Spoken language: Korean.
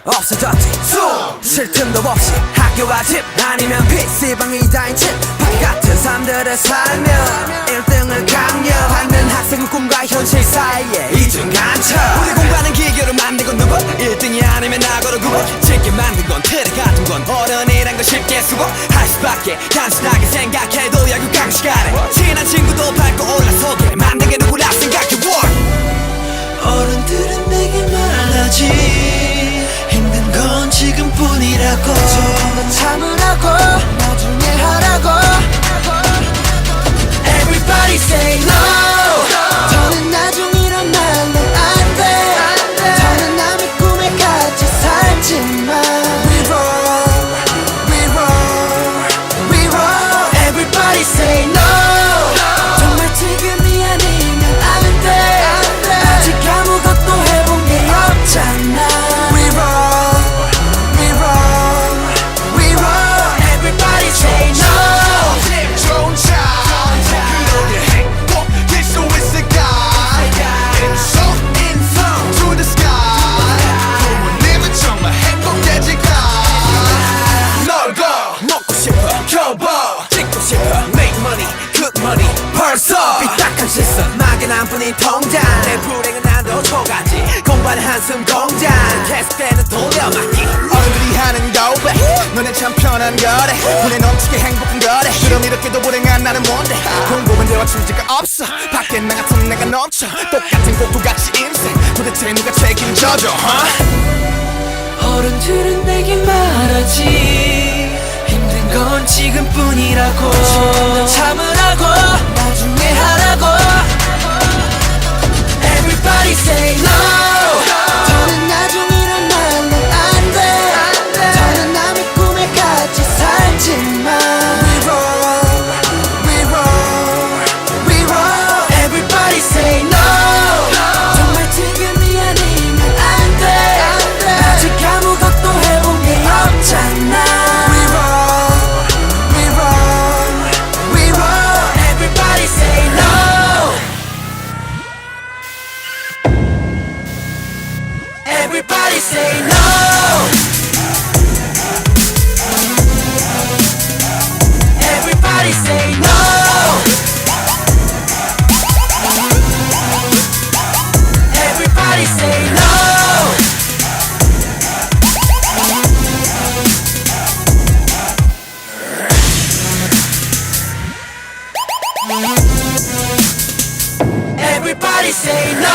없어졌지 쉴 틈도 없이 학교와 집 아니면 PC방이다인 집 파티 같은 삶들을 살며 1등을 강요하는 학생의 꿈과 현실 사이에 이중간첩 우리 공부하는 기계로 만들고 누구 1등이 아니면 낙오로 구분 쉽게 만든 건 틀에 같은 건 어른이란 걸 쉽게 수고할 수밖에 단순하게 생각해도 야구 강식 아래 친한 친구도 밟고 올라서게 만든 게 누구라 생각해 어른들은 내게 말하지 힘든 건 지금뿐이라고 좀 참으라고 나중에 하라고 Everybody say no 더는 나중이란 말로 안돼 더는 남의 꿈에 같이 살지만 We roll, we roll, we roll Everybody say no 정말 지금이 아니면 안돼 아직 아무것도 해본 게 없잖아 We roll, we roll, we roll Everybody say no 좋은 차 그러게 행복일 수 있을까 In to the sky 부모님은 정말 행복해질까 놀고 먹고 싶어 겨워 찍고 싶어 Make money, good money 벌써 삐딱한 시선 막연한 뿐인 통장 내 불행은 난도 초가지 공부하는 한숨 공장 계속되는 돌려막기 어른들이 하는 고백 너네 참 편한 거래 눈에 넘치게 행복한 거래 그럼 이렇게도 불행한 나는 뭔데 공부만 대화 출제가 없어 밖에 나 같은 내가 넘쳐 똑같은 꼭두같이 인생 도대체 누가 책임져줘 어른들은 내게 말하지 힘든 건 지금뿐이라고 좀 참으라고 나중에 하라고 Everybody say no 더는 나중이란 말로 안돼 더는 남의 꿈에 같이 살지만 We roll, we roll, we roll Everybody say no 정말 지금이 아니면 안돼 아직 아무것도 해본 게 없잖아 We roll, we roll, we roll Everybody say no Everybody say no Everybody say no Everybody say no Everybody say no